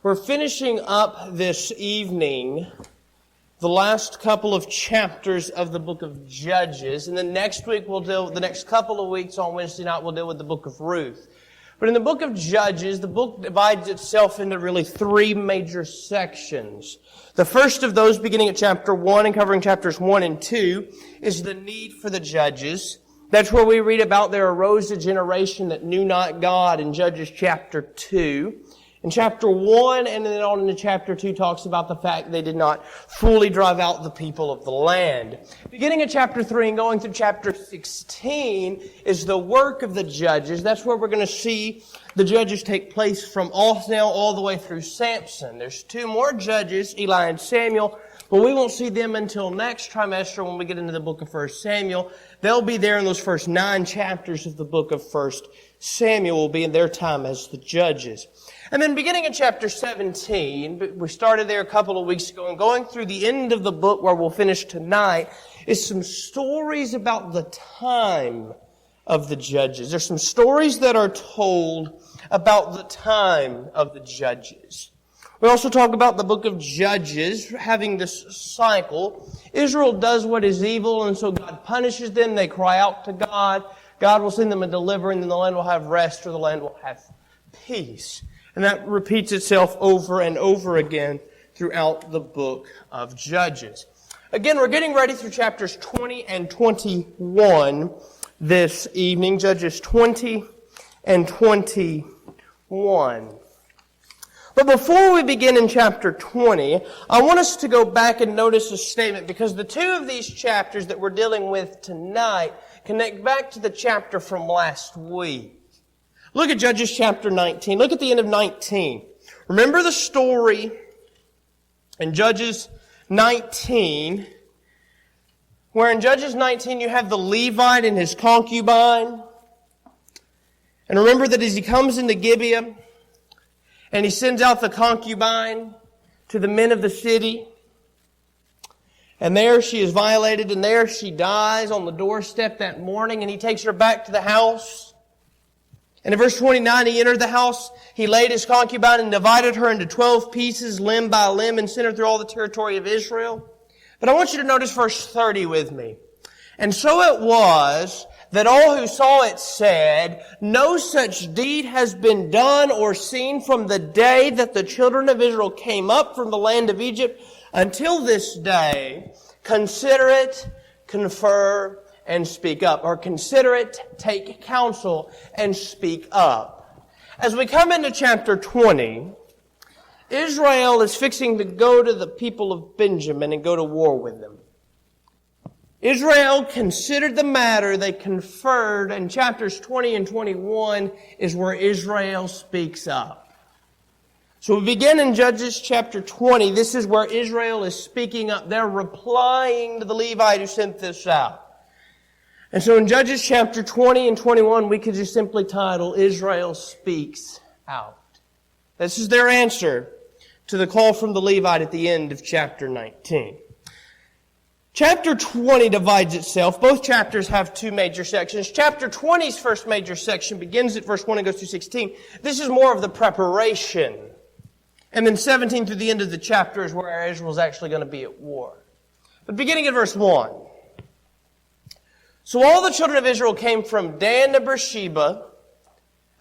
We're finishing up this evening the last couple of chapters of the book of Judges. And then next week the next couple of weeks on Wednesday night we'll deal with the book of Ruth. But in the book of Judges, the book divides itself into really three major sections. The first of those, beginning at chapter 1 and covering chapters 1 and 2, is the need for the judges. That's where we read about there arose a generation that knew not God in Judges chapter 2. In chapter 1 and then on into chapter 2 talks about the fact they did not fully drive out the people of the land. Beginning at chapter 3 and going through chapter 16 is the work of the judges. That's where we're going to see the judges take place from Othniel all the way through Samson. There's two more judges, Eli and Samuel, but we won't see them until next trimester when we get into the book of 1 Samuel. They'll be there in those first 9 chapters of the book of 1 Samuel will be in their time as the judges. And then beginning in chapter 17, we started there a couple of weeks ago, and going through the end of the book where we'll finish tonight is some stories about the time of the judges. There's some stories that are told about the time of the judges. We also talk about the book of Judges having this cycle. Israel does what is evil, and so God punishes them. They cry out to God. God will send them a deliverer, and then the land will have rest, or the land will have peace. And that repeats itself over and over again throughout the book of Judges. Again, we're getting ready through chapters 20 and 21 this evening. Judges 20 and 21. But before we begin in chapter 20, I want us to go back and notice a statement, because the two of these chapters that we're dealing with tonight connect back to the chapter from last week. Look at Judges chapter 19. Look at the end of 19. Remember the story in Judges 19, where in Judges 19 you have the Levite and his concubine. And remember that as he comes into Gibeah and he sends out the concubine to the men of the city, and there she is violated, and there she dies on the doorstep that morning, and he takes her back to the house. And in verse 29, he entered the house, he laid his concubine and divided her into 12 pieces, limb by limb, and sent her through all the territory of Israel. But I want you to notice verse 30 with me. And so it was that all who saw it said, no such deed has been done or seen from the day that the children of Israel came up from the land of Egypt until this day. Consider it, confer, and speak up. Or consider it, take counsel, and speak up. As we come into chapter 20, Israel is fixing to go to the people of Benjamin and go to war with them. Israel considered the matter, they conferred, and chapters 20 and 21 is where Israel speaks up. So we begin in Judges chapter 20. This is where Israel is speaking up. They're replying to the Levite who sent this out. And so in Judges chapter 20 and 21, we could just simply title, Israel Speaks Out. This is their answer to the call from the Levite at the end of chapter 19. Chapter 20 divides itself. Both chapters have two major sections. Chapter 20's first major section begins at verse 1 and goes through 16. This is more of the preparation. And then 17 through the end of the chapter is where Israel's actually going to be at war. But beginning at verse 1. So all the children of Israel came from Dan to Beersheba,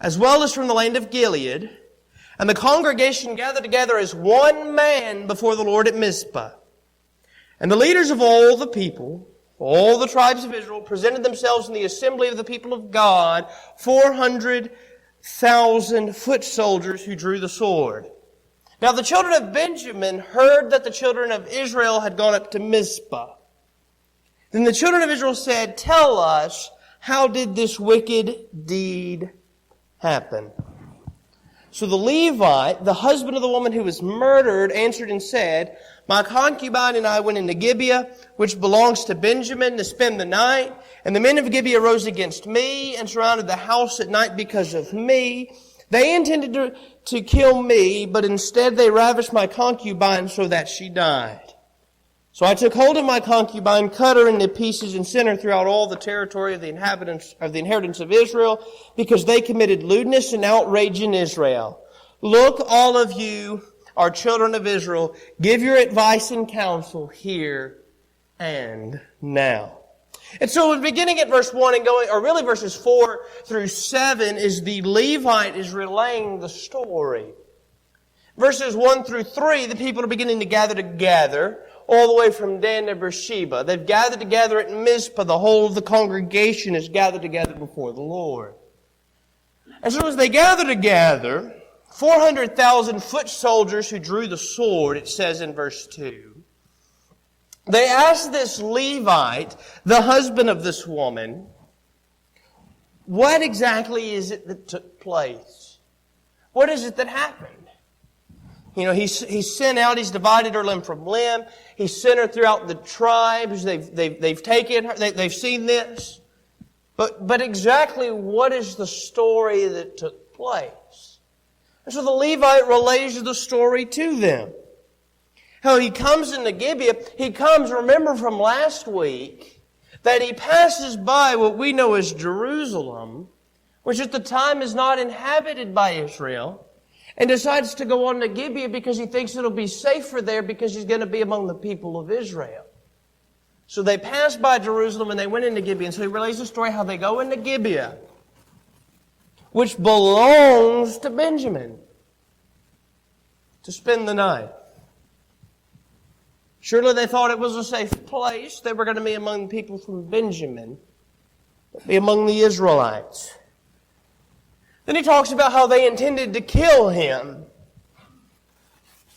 as well as from the land of Gilead, and the congregation gathered together as one man before the Lord at Mizpah. And the leaders of all the people, all the tribes of Israel, presented themselves in the assembly of the people of God, 400,000 foot soldiers who drew the sword. Now the children of Benjamin heard that the children of Israel had gone up to Mizpah. Then the children of Israel said, tell us, how did this wicked deed happen? So the Levite, the husband of the woman who was murdered, answered and said, my concubine and I went into Gibeah, which belongs to Benjamin, to spend the night. And the men of Gibeah rose against me and surrounded the house at night because of me. They intended to kill me, but instead they ravished my concubine so that she died. So I took hold of my concubine, cut her into pieces, and sent her throughout all the territory of the inhabitants of the inheritance of Israel, because they committed lewdness and outrage in Israel. Look, all of you, our children of Israel, give your advice and counsel here and now. And so beginning at verse 1 and going, or really verses 4 through 7, is the Levite is relaying the story. Verses 1 through 3, the people are beginning to gather together, all the way from Dan to Beersheba. They've gathered together at Mizpah. The whole of the congregation is gathered together before the Lord. And so as they gather together, 400,000 foot soldiers who drew the sword, it says in verse 2, they asked this Levite, the husband of this woman, what exactly is it that took place? What is it that happened? You know, he's sent out, he's divided her limb from limb. He's sent her throughout the tribes. They've taken her, they've seen this. But exactly what is the story that took place? And so the Levite relays the story to them. How he comes into Gibeah, he comes, remember from last week, that he passes by what we know as Jerusalem, which at the time is not inhabited by Israel, and decides to go on to Gibeah because he thinks it'll be safer there because he's going to be among the people of Israel. So they passed by Jerusalem and they went into Gibeah. And so he relays the story how they go into Gibeah, which belongs to Benjamin, to spend the night. Surely they thought it was a safe place. They were going to be among people from Benjamin, be among the Israelites. Then he talks about how they intended to kill him.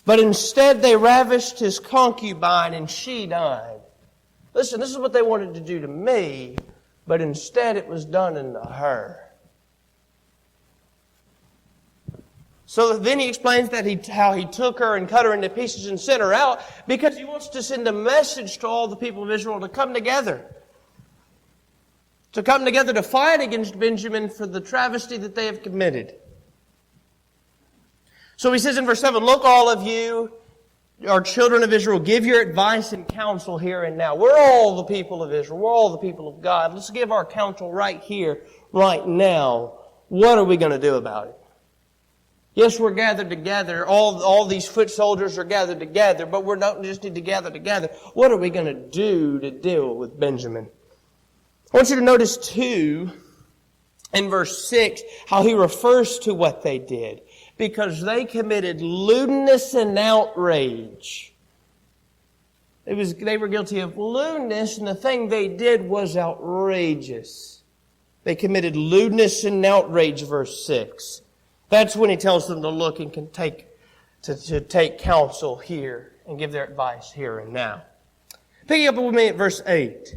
But instead they ravished his concubine and she died. Listen, this is what they wanted to do to me, but instead it was done unto her. So then he explains that how he took her and cut her into pieces and sent her out because he wants to send a message to all the people of Israel to come together. To come together to fight against Benjamin for the travesty that they have committed. So he says in verse 7, look, all of you, our children of Israel, give your advice and counsel here and now. We're all the people of Israel. We're all the people of God. Let's give our counsel right here, right now. What are we going to do about it? Yes, we're gathered together. All these foot soldiers are gathered together, but we don't just need to gather together. What are we going to do to deal with Benjamin? I want you to notice too, in verse 6, how he refers to what they did. Because they committed lewdness and outrage. They were guilty of lewdness, and the thing they did was outrageous. They committed lewdness and outrage, verse 6. That's when he tells them to look and can take counsel here and give their advice here and now. Picking up with me at verse 8.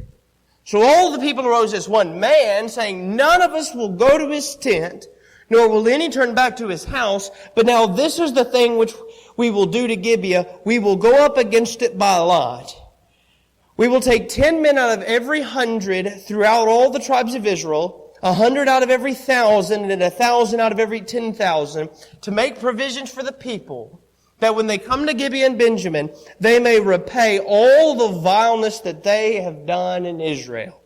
So all the people arose as one man, saying, none of us will go to his tent, nor will any turn back to his house. But now this is the thing which we will do to Gibeah. We will go up against it by lot. We will take 10 men out of every 100 throughout all the tribes of Israel, 100 out of every 1,000, and 1,000 out of every 10,000, to make provisions for the people, that when they come to Gibeah and Benjamin, they may repay all the vileness that they have done in Israel.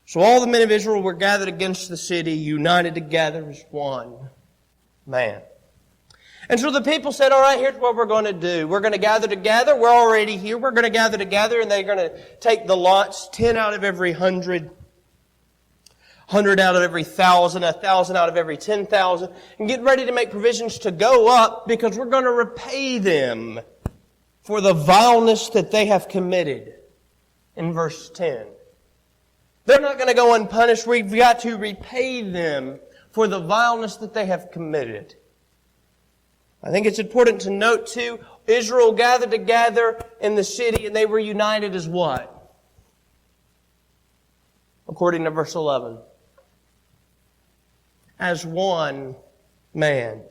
So all the men of Israel were gathered against the city, united together as one man. And so the people said, all right, here's what we're going to do. We're going to gather together. We're already here. We're going to gather together, and they're going to take the lots, 10 out of every 100, 100 out of every 1,000, 1,000 out of every 10,000, and get ready to make provisions to go up because we're going to repay them for the vileness that they have committed. In verse 10. They're not going to go unpunished. We've got to repay them for the vileness that they have committed. I think it's important to note too, Israel gathered together in the city and they were united as what? According to verse 11. As one man.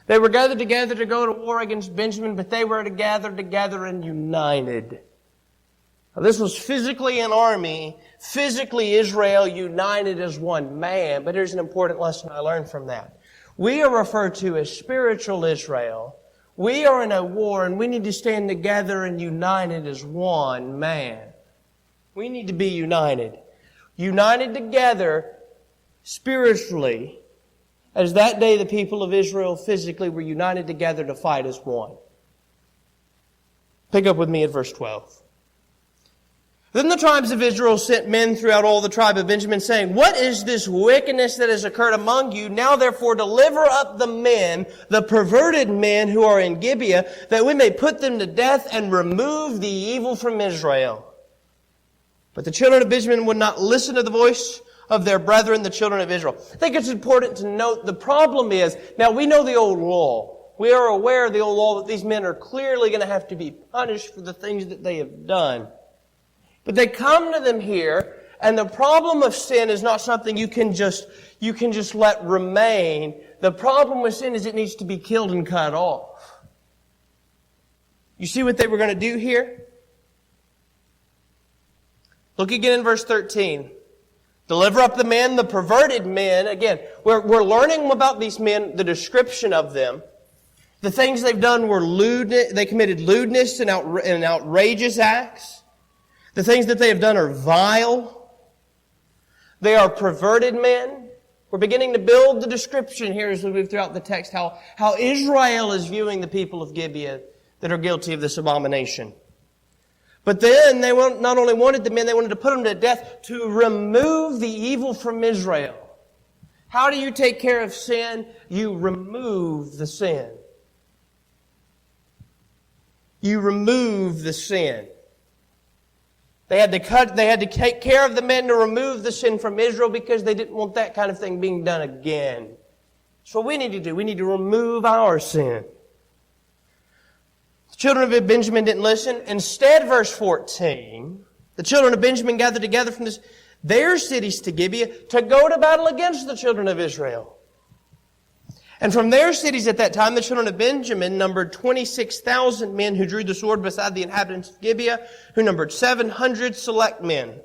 They were gathered together to go to war against Benjamin, but they were gathered together and united. Now, this was physically an army, physically Israel united as one man, but here's an important lesson I learned from that. We are referred to as spiritual Israel. We are in a war and we need to stand together and united as one man. We need to be united. United together spiritually as that day the people of Israel physically were united together to fight as one. Pick up with me at verse 12. Then the tribes of Israel sent men throughout all the tribe of Benjamin, saying, What is this wickedness that has occurred among you? Now therefore deliver up the men, the perverted men who are in Gibeah, that we may put them to death and remove the evil from Israel. But the children of Benjamin would not listen to the voice of their brethren, the children of Israel. I think it's important to note the problem is, now we know the old law. We are aware of the old law that these men are clearly going to have to be punished for the things that they have done. But they come to them here, and the problem of sin is not something you can just let remain. The problem with sin is it needs to be killed and cut off. You see what they were going to do here? Look again in verse 13. Deliver up the men, the perverted men. Again, we're learning about these men, the description of them. The things they've done were lewd. They committed lewdness and outrageous acts. The things that they have done are vile. They are perverted men. We're beginning to build the description here as we move throughout the text, how Israel is viewing the people of Gibeah that are guilty of this abomination. But then they not only wanted the men, they wanted to put them to death to remove the evil from Israel. How do you take care of sin? You remove the sin. You remove the sin. They had to take care of the men to remove the sin from Israel because they didn't want that kind of thing being done again. So what we need to do, we need to remove our sin. The children of Benjamin didn't listen. Instead, verse 14, the children of Benjamin gathered together from their cities to Gibeah to go to battle against the children of Israel. And from their cities at that time, the children of Benjamin numbered 26,000 men who drew the sword beside the inhabitants of Gibeah, who numbered 700 select men.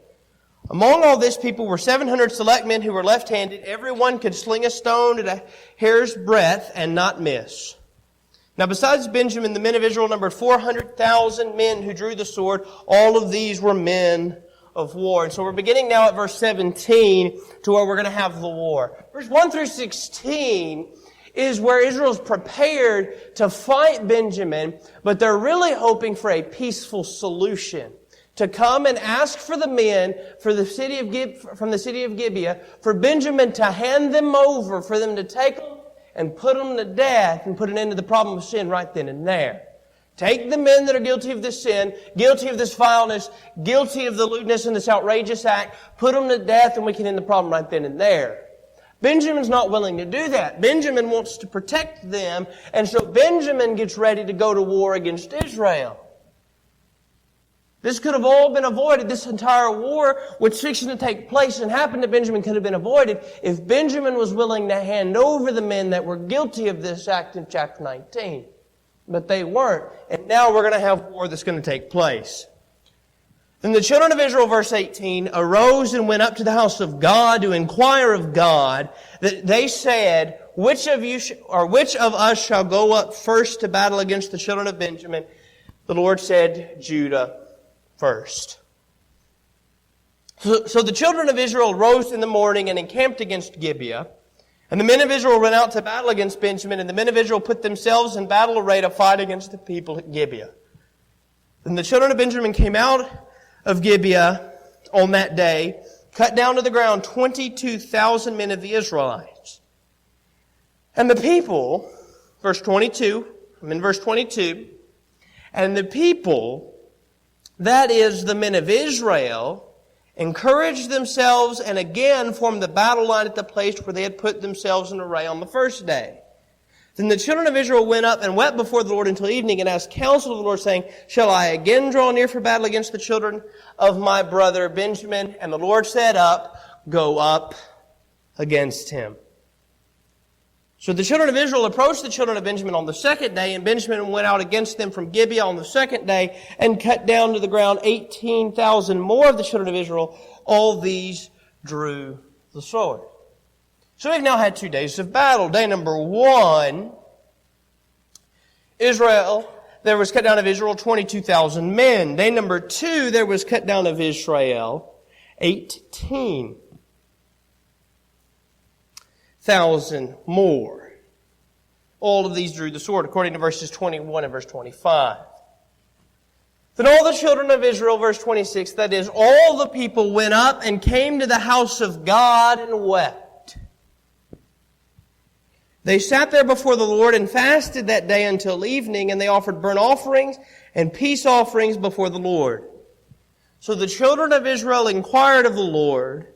Among all this people were 700 select men who were left-handed. Everyone could sling a stone at a hair's breadth and not miss. Now besides Benjamin, the men of Israel numbered 400,000 men who drew the sword. All of these were men of war. And so we're beginning now at verse 17 to where we're going to have the war. Verse 1 through 16 is where Israel's prepared to fight Benjamin, but they're really hoping for a peaceful solution. To come and ask for the men from the city of Gibeah, for Benjamin to hand them over, for them to take them and put them to death and put an end to the problem of sin right then and there. Take the men that are guilty of this sin, guilty of this vileness, guilty of the lewdness and this outrageous act, put them to death and we can end the problem right then and there. Benjamin's not willing to do that. Benjamin wants to protect them, and so Benjamin gets ready to go to war against Israel. This could have all been avoided. This entire war, which fixing to take place and happen to Benjamin, could have been avoided if Benjamin was willing to hand over the men that were guilty of this act in chapter 19. But they weren't. And now we're going to have war that's going to take place. Then the children of Israel, verse 18, arose and went up to the house of God to inquire of God. That they said, which of us shall go up first to battle against the children of Benjamin? The Lord said, Judah first. So the children of Israel rose in the morning and encamped against Gibeah. And the men of Israel went out to battle against Benjamin, and the men of Israel put themselves in battle array to fight against the people at Gibeah. Then the children of Benjamin came out of Gibeah on that day, cut down to the ground 22,000 men of the Israelites. And the people, verse 22, I'm in verse 22, and the people, that is the men of Israel, encouraged themselves and again formed the battle line at the place where they had put themselves in array on the first day. Then the children of Israel went up and wept before the Lord until evening and asked counsel of the Lord, saying, Shall I again draw near for battle against the children of my brother Benjamin? And the Lord said, Go up against him. So the children of Israel approached the children of Benjamin on the second day, and Benjamin went out against them from Gibeah on the second day and cut down to the ground 18,000 more of the children of Israel. All these drew the sword. So we've now had 2 days of battle. Day number 1, there was cut down of Israel 22,000 men. Day number 2, there was cut down of Israel 18. 20,000 more. All of these drew the sword, according to verses 21 and verse 25. Then all the children of Israel, verse 26, that is, all the people went up and came to the house of God and wept. They sat there before the Lord and fasted that day until evening, and they offered burnt offerings and peace offerings before the Lord. So the children of Israel inquired of the Lord.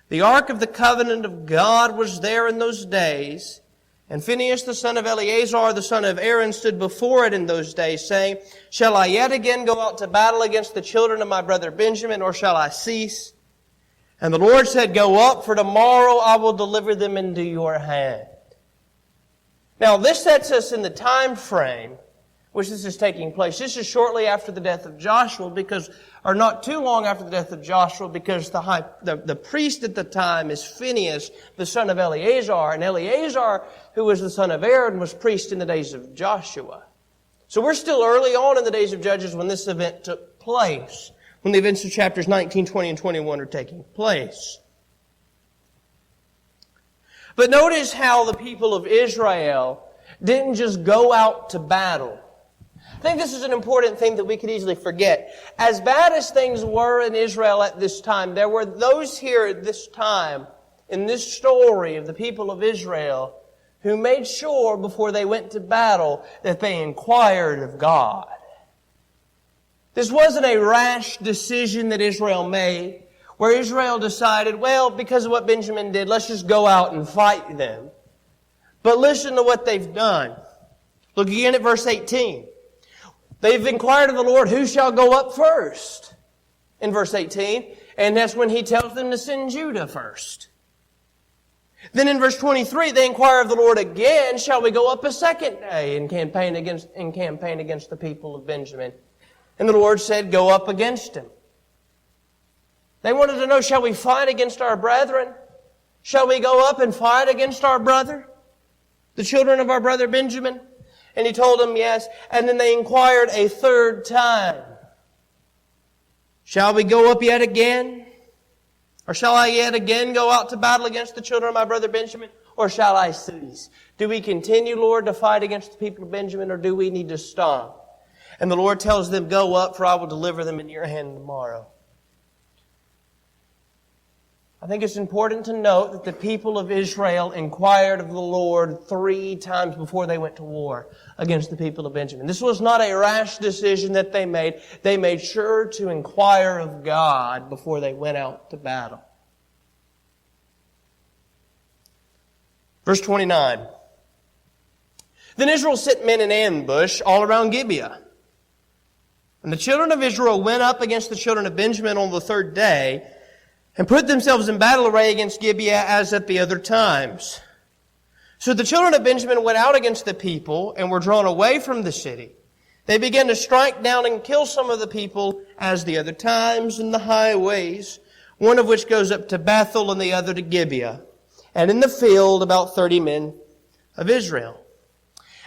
The ark of the covenant of God was there in those days, and Phinehas the son of Eleazar the son of Aaron stood before it in those days, saying, Shall I yet again go out to battle against the children of my brother Benjamin, or shall I cease? And the Lord said, Go up, for tomorrow I will deliver them into your hand. Now this sets us in the time frame which this is taking place. This is shortly after the death of Joshua, or not too long after the death of Joshua, because the priest at the time is Phinehas, the son of Eleazar, and Eleazar, who was the son of Aaron, was priest in the days of Joshua. So we're still early on in the days of Judges when this event took place, when the events of chapters 19, 20, and 21 are taking place. But notice how the people of Israel didn't just go out to battle. I think this is an important thing that we could easily forget. As bad as things were in Israel at this time, there were those here at this time, in this story of the people of Israel, who made sure before they went to battle that they inquired of God. This wasn't a rash decision that Israel made, where Israel decided, well, because of what Benjamin did, let's just go out and fight them. But listen to what they've done. Look again at verse 18. They've inquired of the Lord, who shall go up first? In verse 18. And that's when He tells them to send Judah first. Then in verse 23, they inquire of the Lord again, shall we go up a second day and campaign against the people of Benjamin? And the Lord said, go up against him. They wanted to know, shall we fight against our brethren? Shall we go up and fight against our brother? The children of our brother Benjamin? And He told them, yes. And then they inquired a third time. Shall we go up yet again? Or shall I yet again go out to battle against the children of my brother Benjamin? Or shall I cease? Do we continue, Lord, to fight against the people of Benjamin, or do we need to stop? And the Lord tells them, go up, for I will deliver them in your hand tomorrow. I think it's important to note that the people of Israel inquired of the Lord 3 times before they went to war against the people of Benjamin. This was not a rash decision that they made. They made sure to inquire of God before they went out to battle. Verse 29. Then Israel set men in ambush all around Gibeah. And the children of Israel went up against the children of Benjamin on the 3rd day, and put themselves in battle array against Gibeah as at the other times. So the children of Benjamin went out against the people and were drawn away from the city. They began to strike down and kill some of the people as the other times in the highways, one of which goes up to Bethel and the other to Gibeah, and in the field about 30 men of Israel.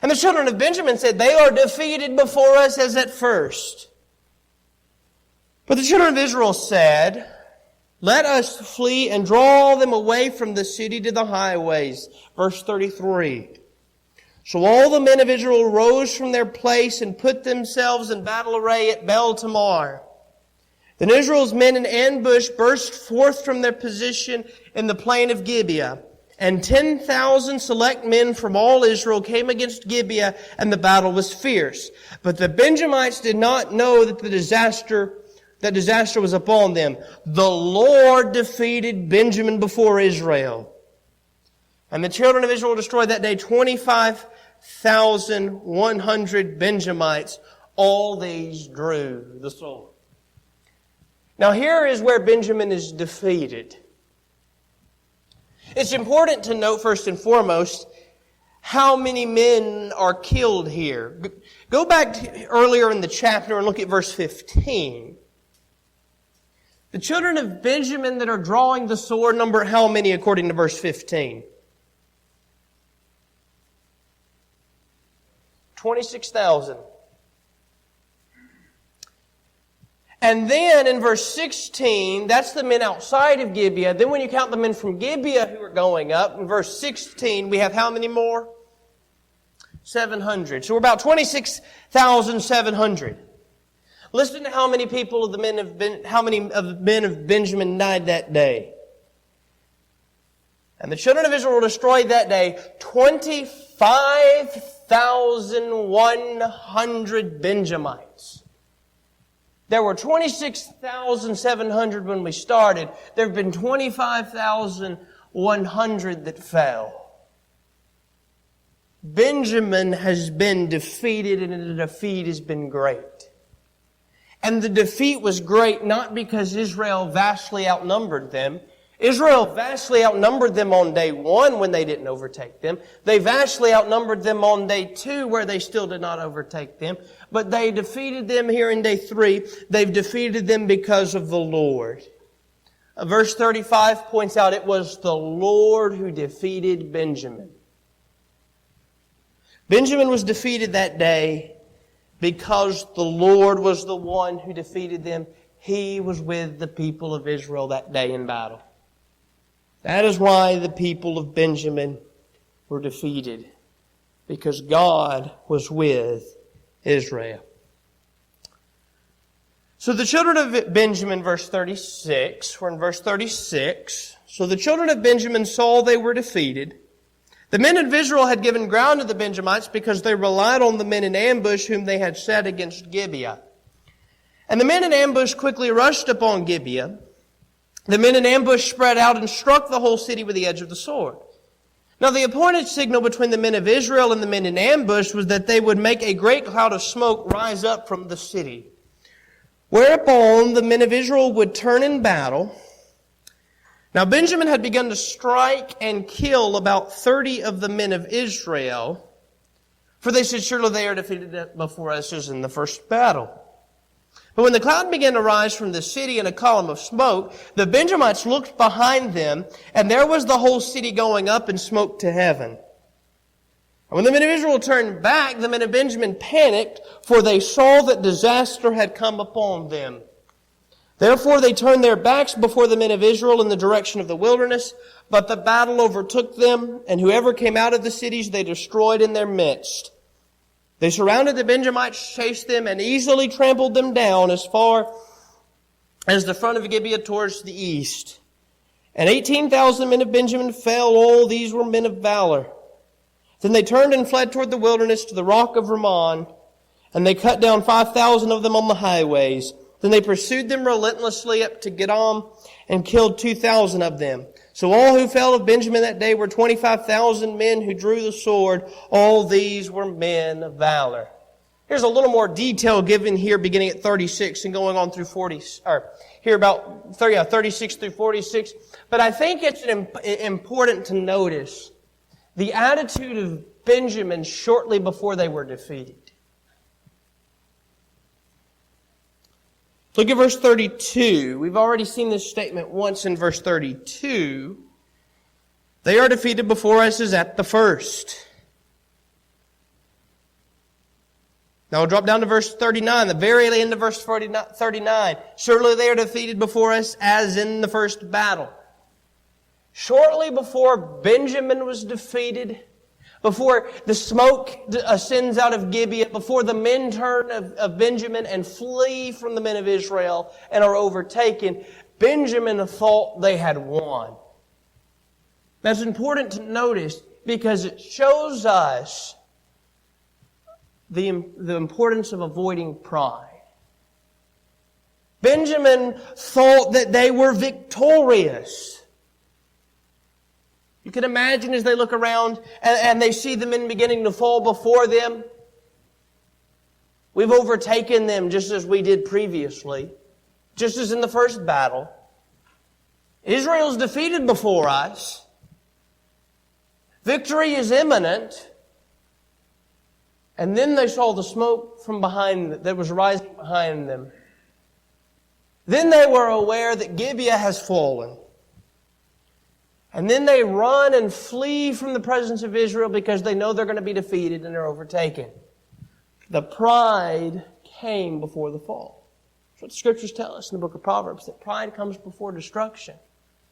And the children of Benjamin said, they are defeated before us as at first. But the children of Israel said, let us flee and draw them away from the city to the highways. Verse 33. So all the men of Israel rose from their place and put themselves in battle array at Bel Tamar. Then Israel's men in ambush burst forth from their position in the plain of Gibeah. And 10,000 select men from all Israel came against Gibeah, and the battle was fierce. But the Benjamites did not know that disaster was upon them. The Lord defeated Benjamin before Israel. And the children of Israel destroyed that day 25,100 Benjamites. All these drew the sword. Now here is where Benjamin is defeated. It's important to note first and foremost how many men are killed here. Go back earlier in the chapter and look at verse 15. The children of Benjamin that are drawing the sword number how many according to verse 15? 26,000. And then in verse 16, that's the men outside of Gibeah. Then when you count the men from Gibeah who are going up, in verse 16, we have how many more? 700. So we're about 26,700. Listen to how many people of the men of Benjamin died that day. And the children of Israel were destroyed that day, 25,100 Benjamites. There were 26,700 when we started. There have been 25,100 that fell. Benjamin has been defeated, and the defeat has been great. And the defeat was great not because Israel vastly outnumbered them. Israel vastly outnumbered them on day 1 when they didn't overtake them. They vastly outnumbered them on day 2 where they still did not overtake them. But they defeated them here in day 3. They've defeated them because of the Lord. Verse 35 points out it was the Lord who defeated Benjamin. Benjamin was defeated that day because the Lord was the one who defeated them. He was with the people of Israel that day in battle. That is why the people of Benjamin were defeated, because God was with Israel. So the children of Benjamin, verse 36, we're in verse 36. So the children of Benjamin saw they were defeated. The men of Israel had given ground to the Benjamites because they relied on the men in ambush whom they had set against Gibeah. And the men in ambush quickly rushed upon Gibeah. The men in ambush spread out and struck the whole city with the edge of the sword. Now the appointed signal between the men of Israel and the men in ambush was that they would make a great cloud of smoke rise up from the city. Whereupon the men of Israel would turn in battle. Now Benjamin had begun to strike and kill about 30 of the men of Israel, for they said, surely they are defeated before us as in the first battle. But when the cloud began to rise from the city in a column of smoke, the Benjamites looked behind them, and there was the whole city going up in smoke to heaven. And when the men of Israel turned back, the men of Benjamin panicked, for they saw that disaster had come upon them. Therefore they turned their backs before the men of Israel in the direction of the wilderness, but the battle overtook them, and whoever came out of the cities they destroyed in their midst. They surrounded the Benjamites, chased them, and easily trampled them down as far as the front of Gibeah towards the east. And 18,000 men of Benjamin fell. All these were men of valor. Then they turned and fled toward the wilderness to the rock of Ramon, and they cut down 5,000 of them on the highways. Then they pursued them relentlessly up to Gidom and killed 2,000 of them. So all who fell of Benjamin that day were 25,000 men who drew the sword. All these were men of valor. Here's a little more detail given here beginning at 36 and going on through 40, or here about 36 through 46. But I think it's important to notice the attitude of Benjamin shortly before they were defeated. Look at verse 32. We've already seen this statement once in verse 32. They are defeated before us as at the first. Now we'll drop down to verse 39, the very end of verse 39. Surely they are defeated before us as in the first battle. Shortly before Benjamin was defeated, before the smoke ascends out of Gibeah, before the men turn of Benjamin and flee from the men of Israel and are overtaken, Benjamin thought they had won. That's important to notice because it shows us the importance of avoiding pride. Benjamin thought that they were victorious. You can imagine as they look around and they see the men beginning to fall before them. We've overtaken them just as we did previously, just as in the first battle. Israel's defeated before us. Victory is imminent. And then they saw the smoke from behind that was rising behind them. Then they were aware that Gibeah has fallen. And then they run and flee from the presence of Israel because they know they're going to be defeated and they're overtaken. The pride came before the fall. That's what the Scriptures tell us in the book of Proverbs, that pride comes before destruction,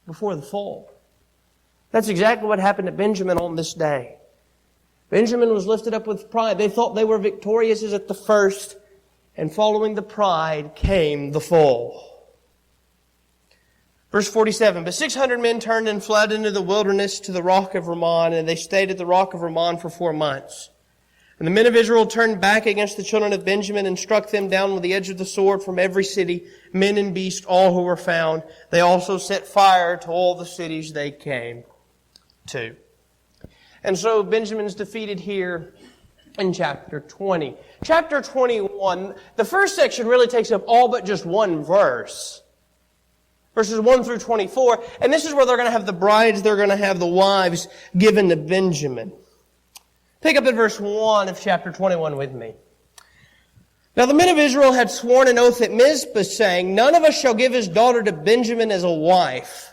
before the fall. That's exactly what happened to Benjamin on this day. Benjamin was lifted up with pride. They thought they were victorious as at the first, and following the pride came the fall. Verse 47, but 600 men turned and fled into the wilderness to the rock of Rimmon, and they stayed at the rock of Rimmon for 4 months. And the men of Israel turned back against the children of Benjamin and struck them down with the edge of the sword from every city, men and beasts, all who were found. They also set fire to all the cities they came to. And so Benjamin's defeated here in chapter 20. Chapter 21, the first section really takes up all but just one verse. Verses 1 through 24. And this is where they're going to have the brides, they're going to have the wives given to Benjamin. Pick up at verse 1 of chapter 21 with me. Now the men of Israel had sworn an oath at Mizpah, saying, none of us shall give his daughter to Benjamin as a wife.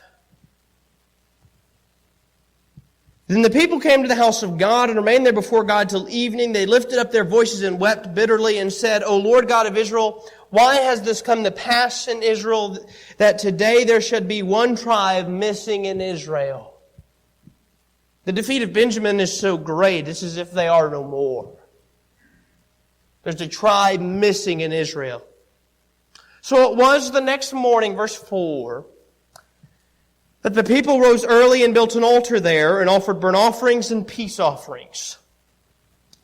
Then the people came to the house of God and remained there before God till evening. They lifted up their voices and wept bitterly and said, O Lord God of Israel, why has this come to pass in Israel that today there should be one tribe missing in Israel? The defeat of Benjamin is so great, it's as if they are no more. There's a tribe missing in Israel. So it was the next morning, verse 4, that the people rose early and built an altar there and offered burnt offerings and peace offerings.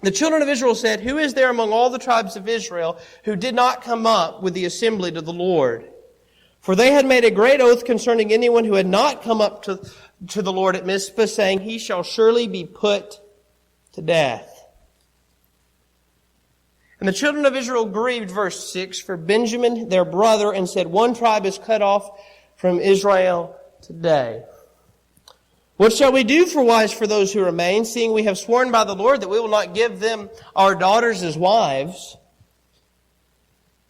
The children of Israel said, who is there among all the tribes of Israel who did not come up with the assembly to the Lord? For they had made a great oath concerning anyone who had not come up to the Lord at Mizpah, saying, he shall surely be put to death. And the children of Israel grieved, verse 6, for Benjamin their brother, and said, one tribe is cut off from Israel today. What shall we do for wives for those who remain, seeing we have sworn by the Lord that we will not give them our daughters as wives?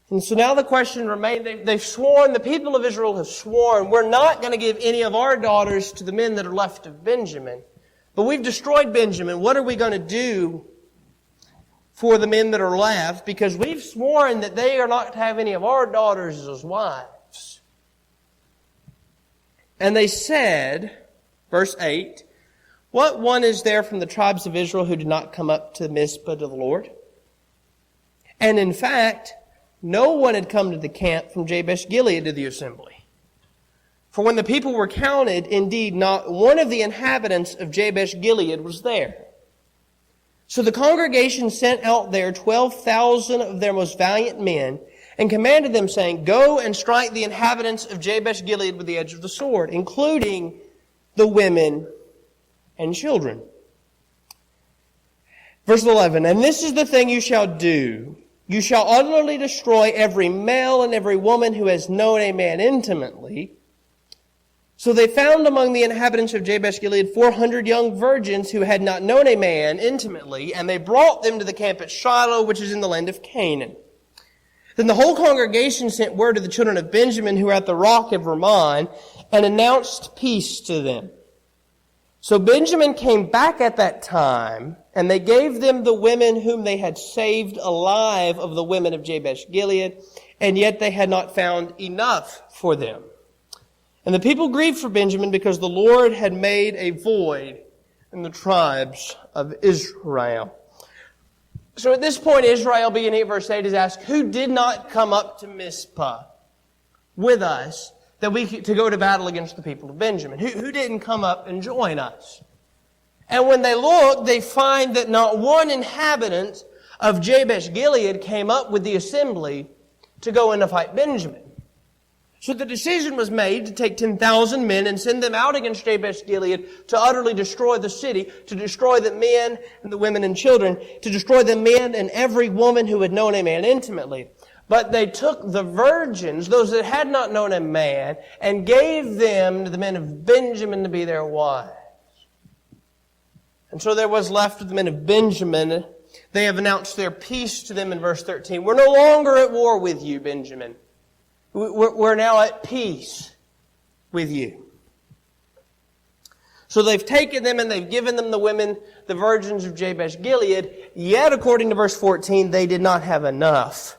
And so now the question remains, they've sworn, the people of Israel have sworn, we're not going to give any of our daughters to the men that are left of Benjamin. But we've destroyed Benjamin. What are we going to do for the men that are left? Because we've sworn that they are not to have any of our daughters as wives. And they said, verse 8, what one is there from the tribes of Israel who did not come up to Mizpah to the Lord? And in fact, no one had come to the camp from Jabesh Gilead to the assembly. For when the people were counted, indeed not one of the inhabitants of Jabesh Gilead was there. So the congregation sent out there 12,000 of their most valiant men, and commanded them, saying, go and strike the inhabitants of Jabesh Gilead with the edge of the sword, including the women and children. Verse 11, and this is the thing you shall do. You shall utterly destroy every male and every woman who has known a man intimately. So they found among the inhabitants of Jabesh Gilead 400 young virgins who had not known a man intimately, and they brought them to the camp at Shiloh, which is in the land of Canaan. Then the whole congregation sent word to the children of Benjamin who were at the rock of Rimmon and announced peace to them. So Benjamin came back at that time, and they gave them the women whom they had saved alive of the women of Jabesh Gilead, and yet they had not found enough for them. And the people grieved for Benjamin because the Lord had made a void in the tribes of Israel. So at this point, Israel, beginning at verse 8, is asked, who did not come up to Mizpah with us to go to battle against the people of Benjamin? Who didn't come up and join us? And when they look, they find that not one inhabitant of Jabesh Gilead came up with the assembly to go in to fight Benjamin. So the decision was made to take 10,000 men and send them out against Jabesh Gilead to utterly destroy the city, to destroy the men and the women and children, to destroy the men and every woman who had known a man intimately. But they took the virgins, those that had not known a man, and gave them to the men of Benjamin to be their wives. And so there was left of the men of Benjamin. They have announced their peace to them in verse 13. We're no longer at war with you, Benjamin. We're now at peace with you. So they've taken them and they've given them the women, the virgins of Jabesh Gilead. Yet, according to verse 14, they did not have enough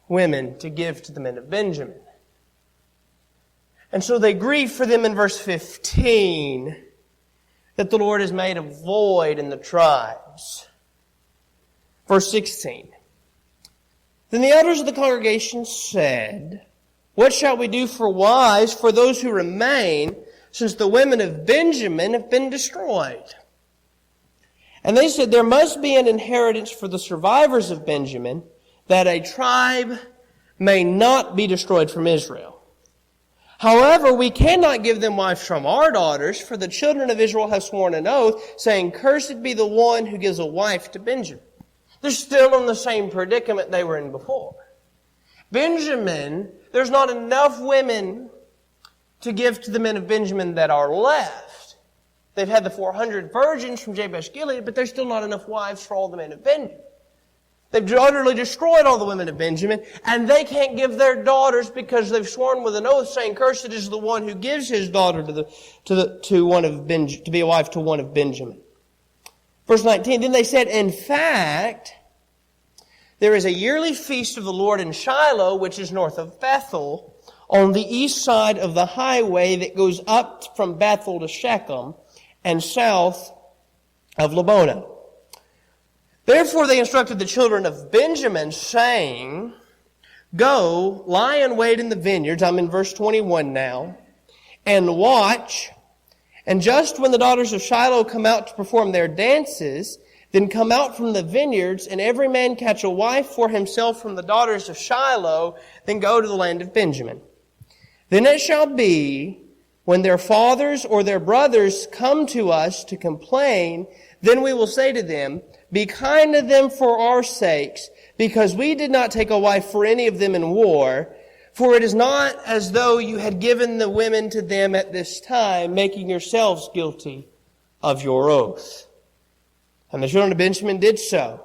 women to give to the men of Benjamin. And so they grieve for them in verse 15 that the Lord has made a void in the tribes. Verse 16. Then the elders of the congregation said, "What shall we do for wives for those who remain, since the women of Benjamin have been destroyed?" And they said, "There must be an inheritance for the survivors of Benjamin, that a tribe may not be destroyed from Israel. However, we cannot give them wives from our daughters, for the children of Israel have sworn an oath, saying, 'Cursed be the one who gives a wife to Benjamin.'" They're still in the same predicament they were in before. Benjamin, there's not enough women to give to the men of Benjamin that are left. They've had the 400 virgins from Jabesh Gilead, but there's still not enough wives for all the men of Benjamin. They've utterly destroyed all the women of Benjamin, and they can't give their daughters because they've sworn with an oath saying, "Cursed is the one who gives his daughter to be a wife to one of Benjamin." Verse 19, then they said, "In fact, there is a yearly feast of the Lord in Shiloh, which is north of Bethel, on the east side of the highway that goes up from Bethel to Shechem, and south of Lebonah." Therefore they instructed the children of Benjamin, saying, "Go, lie in wait in the vineyards," I'm in verse 21 now, "and watch, and just when the daughters of Shiloh come out to perform their dances, then come out from the vineyards, and every man catch a wife for himself from the daughters of Shiloh, then go to the land of Benjamin. Then it shall be, when their fathers or their brothers come to us to complain, then we will say to them, 'Be kind to them for our sakes, because we did not take a wife for any of them in war. For it is not as though you had given the women to them at this time, making yourselves guilty of your oath.' And the children of Benjamin did so.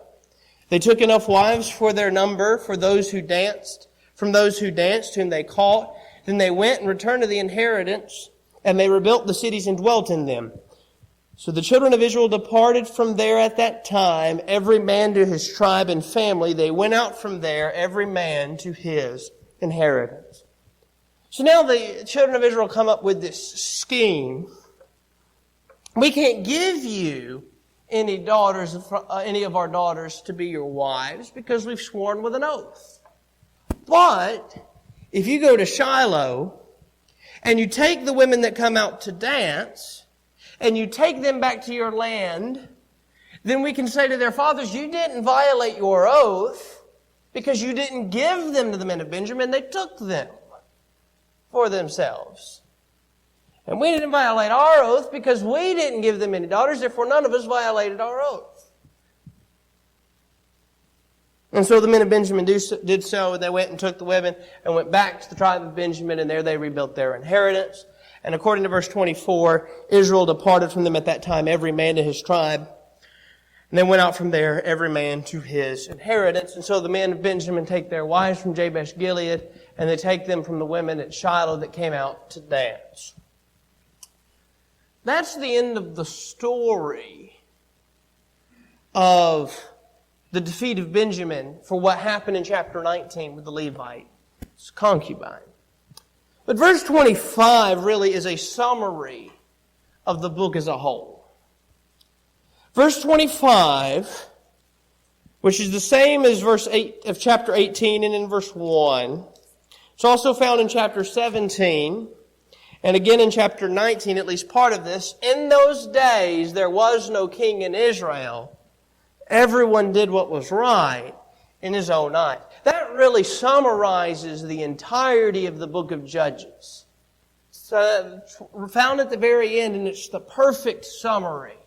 They took enough wives for their number, from those who danced, whom they caught. Then they went and returned to the inheritance, and they rebuilt the cities and dwelt in them. So the children of Israel departed from there at that time, every man to his tribe and family. They went out from there, every man to his inheritance." So now the children of Israel come up with this scheme. "We can't give you any of our daughters to be your wives because we've sworn with an oath. But if you go to Shiloh and you take the women that come out to dance and you take them back to your land, then we can say to their fathers, 'You didn't violate your oath because you didn't give them to the men of Benjamin. They took them for themselves. And we didn't violate our oath because we didn't give them any daughters. Therefore, none of us violated our oath.' And so the men of Benjamin did so, and they went and took the women and went back to the tribe of Benjamin, and there they rebuilt their inheritance. And according to verse 24, Israel departed from them at that time, every man to his tribe. And they went out from there, every man to his inheritance. And so the men of Benjamin take their wives from Jabesh Gilead, and they take them from the women at Shiloh that came out to dance. That's the end of the story of the defeat of Benjamin for what happened in chapter 19 with the Levite's concubine. But verse 25 really is a summary of the book as a whole. Verse 25, which is the same as verse 8 of chapter 18 and in verse 1. It's also found in chapter 17 and again in chapter 19, at least part of this. "In those days there was no king in Israel. Everyone did what was right in his own eyes." That really summarizes the entirety of the book of Judges. It's found at the very end, and it's the perfect summary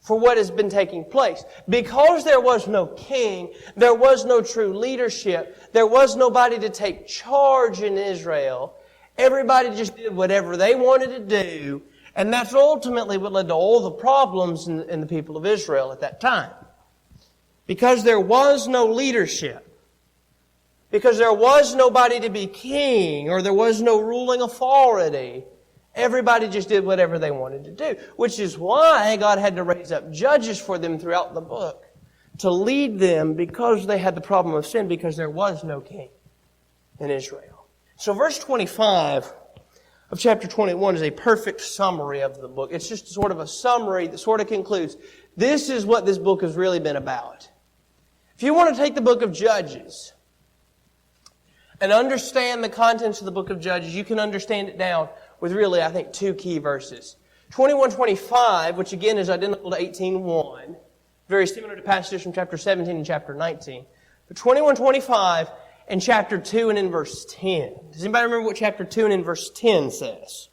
for what has been taking place. Because there was no king, there was no true leadership, there was nobody to take charge in Israel. Everybody just did whatever they wanted to do, and that's ultimately what led to all the problems in the people of Israel at that time. Because there was no leadership, because there was nobody to be king, or there was no ruling authority, everybody just did whatever they wanted to do. Which is why God had to raise up judges for them throughout the book, to lead them because they had the problem of sin, because there was no king in Israel. So verse 25 of chapter 21 is a perfect summary of the book. It's just sort of a summary that sort of concludes, this is what this book has really been about. If you want to take the book of Judges and understand the contents of the book of Judges, you can understand it down with really, I think, two key verses. 21:25, which again is identical to 18:1, very similar to passages from chapter 17 and chapter 19. But 21:25 and chapter 2 and in verse 10. Does anybody remember what chapter 2 and in verse 10 says?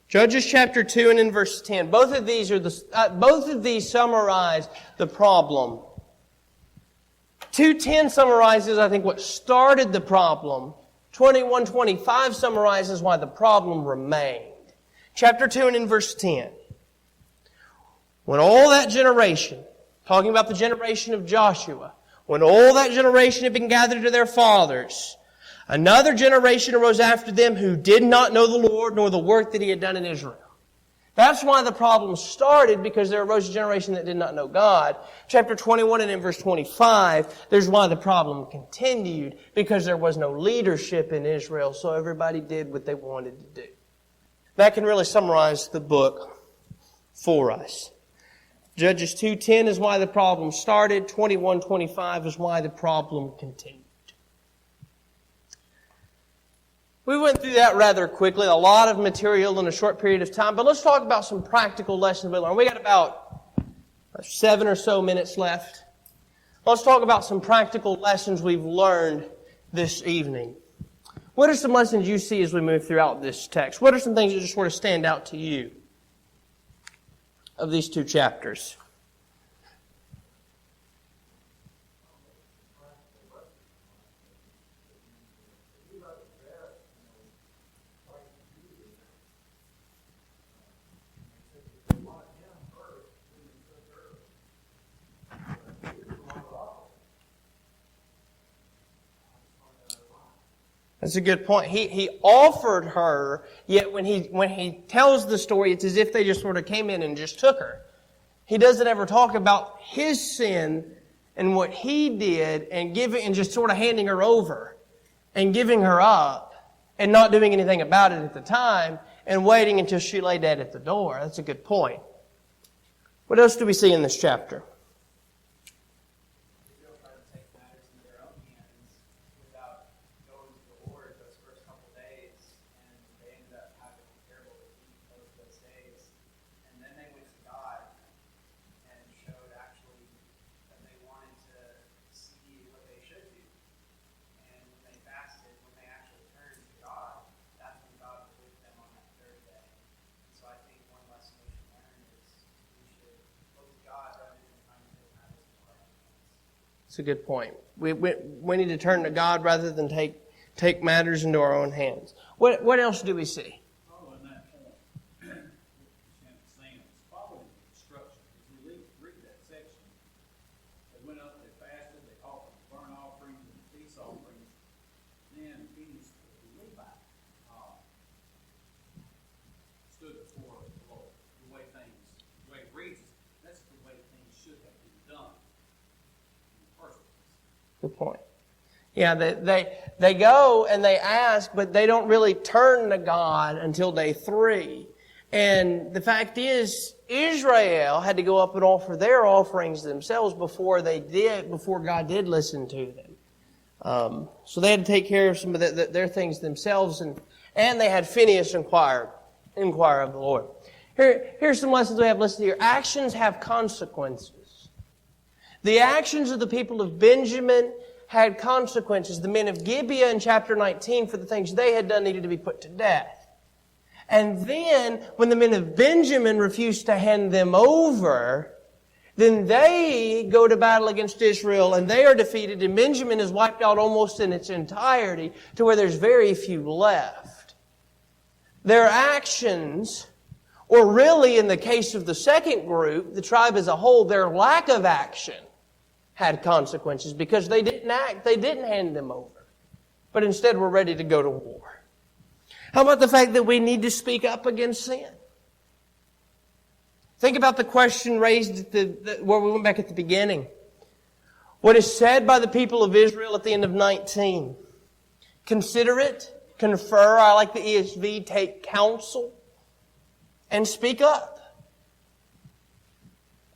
Judges chapter 2 and in verse 10. Both of these summarize the problem. 2:10 summarizes, I think, what started the problem. 21:25 summarizes why the problem remained. Chapter 2 and in verse 10. When all that generation, talking about the generation of Joshua, when all that generation had been gathered to their fathers, another generation arose after them who did not know the Lord nor the work that He had done in Israel. That's why the problem started, because there arose a generation that did not know God. Chapter 21 and in verse 25, there's why the problem continued, because there was no leadership in Israel, so everybody did what they wanted to do. That can really summarize the book for us. Judges 2:10 is why the problem started. 21:25 is why the problem continued. We went through that rather quickly, a lot of material in a short period of time, but let's talk about some practical lessons we learned. We got about 7 or so minutes left. Let's talk about some practical lessons we've learned this evening. What are some lessons you see as we move throughout this text? What are some things that just sort of stand out to you of these two chapters? That's a good point. He offered her, yet when he tells the story, it's as if they just sort of came in and just took her. He doesn't ever talk about his sin and what he did and just sort of handing her over and giving her up and not doing anything about it at the time and waiting until she lay dead at the door. That's a good point. What else do we see in this chapter? That's a good point. We need to turn to God rather than take matters into our own hands. What else do we see? Following that point, it's following the instructions. As we read that section, they went up, they fasted, they offered burnt offerings and peace offerings. Then Peace, the Levite, stood before the Lord. The way it reads, that's the way things should have been done. Good point. Yeah, they go and they ask, but they don't really turn to God until day 3. And the fact is, Israel had to go up and offer their offerings themselves before God did listen to them. So they had to take care of some of their things themselves, and they had Phinehas inquire of the Lord. Here's some lessons we have listed here. Actions have consequences. The actions of the people of Benjamin had consequences. The men of Gibeah in chapter 19, for the things they had done, needed to be put to death. And then, when the men of Benjamin refused to hand them over, then they go to battle against Israel and they are defeated, and Benjamin is wiped out almost in its entirety to where there's very few left. Their actions, or really in the case of the second group, the tribe as a whole, their lack of action had consequences because they didn't act, they didn't hand them over, but instead were ready to go to war. How about the fact that we need to speak up against sin? Think about the question raised at where we went back at the beginning. What is said by the people of Israel at the end of 19? Consider it, confer, I like the ESV, take counsel, and speak up.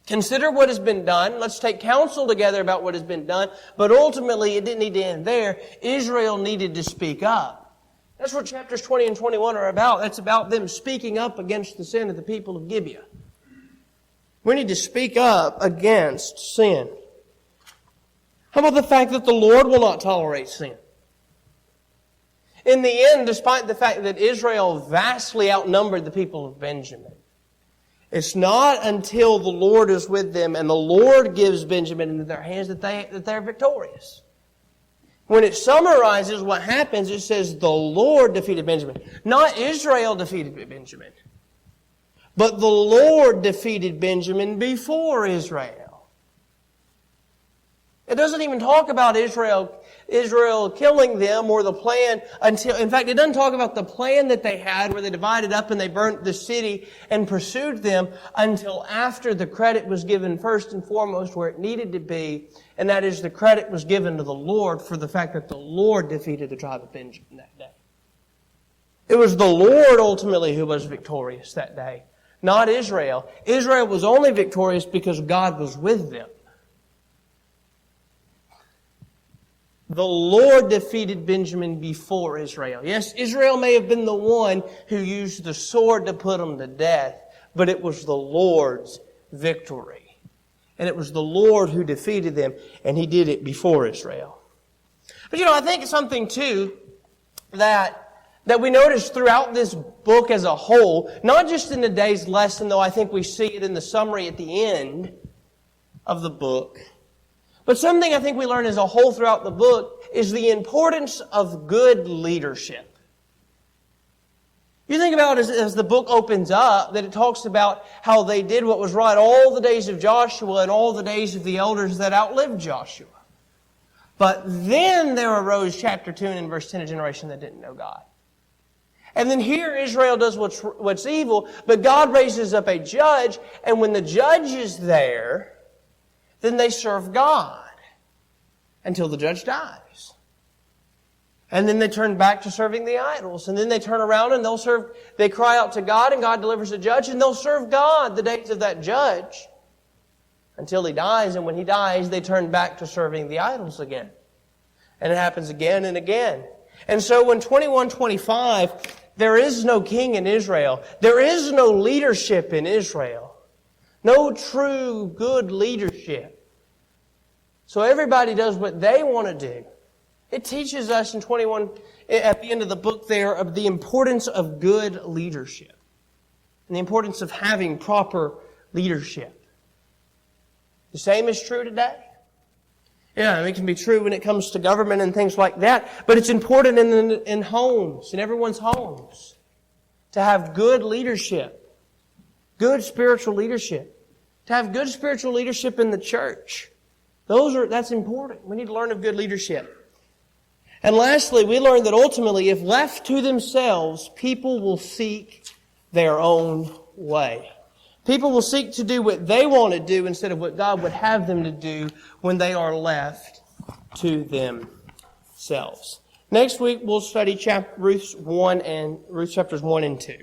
Consider what has been done. Let's take counsel together about what has been done. But ultimately, it didn't need to end there. Israel needed to speak up. That's what chapters 20 and 21 are about. That's about them speaking up against the sin of the people of Gibeah. We need to speak up against sin. How about the fact that the Lord will not tolerate sin? In the end, despite the fact that Israel vastly outnumbered the people of Benjamin, it's not until the Lord is with them and the Lord gives Benjamin into their hands that they're victorious. When it summarizes what happens, it says the Lord defeated Benjamin. Not Israel defeated Benjamin, but the Lord defeated Benjamin before Israel. It doesn't even talk about Israel killing them or the plan until, in fact, it doesn't talk about the plan that they had where they divided up and they burnt the city and pursued them until after the credit was given first and foremost where it needed to be, and that is the credit was given to the Lord for the fact that the Lord defeated the tribe of Benjamin that day. It was the Lord ultimately who was victorious that day, not Israel. Israel was only victorious because God was with them. The Lord defeated Benjamin before Israel. Yes, Israel may have been the one who used the sword to put them to death, but it was the Lord's victory. And it was the Lord who defeated them, and He did it before Israel. But I think it's something too that we notice throughout this book as a whole, not just in today's lesson, though I think we see it in the summary at the end of the book, but something I think we learn as a whole throughout the book is the importance of good leadership. You think about it as the book opens up, that it talks about how they did what was right all the days of Joshua and all the days of the elders that outlived Joshua. But then there arose, chapter 2 and in verse 10, a generation that didn't know God. And then here Israel does what's evil, but God raises up a judge, and when the judge is there, then they serve God until the judge dies. And then they turn back to serving the idols. And then they turn around and they cry out to God, and God delivers a judge, and they'll serve God the days of that judge until he dies. And when he dies, they turn back to serving the idols again. And it happens again and again. And so when 21:25, there is no king in Israel. There is no leadership in Israel. No true good leadership. So everybody does what they want to do. It teaches us in 21, at the end of the book there, of the importance of good leadership. And the importance of having proper leadership. The same is true today. Yeah, it can be true when it comes to government and things like that. But it's important in homes, in everyone's homes, to have good leadership. Good spiritual leadership. To have good spiritual leadership in the church. That's important. We need to learn of good leadership. And lastly, we learn that ultimately, if left to themselves, people will seek their own way. People will seek to do what they want to do instead of what God would have them to do when they are left to themselves. Next week, we'll study Ruth chapters 1 and 2.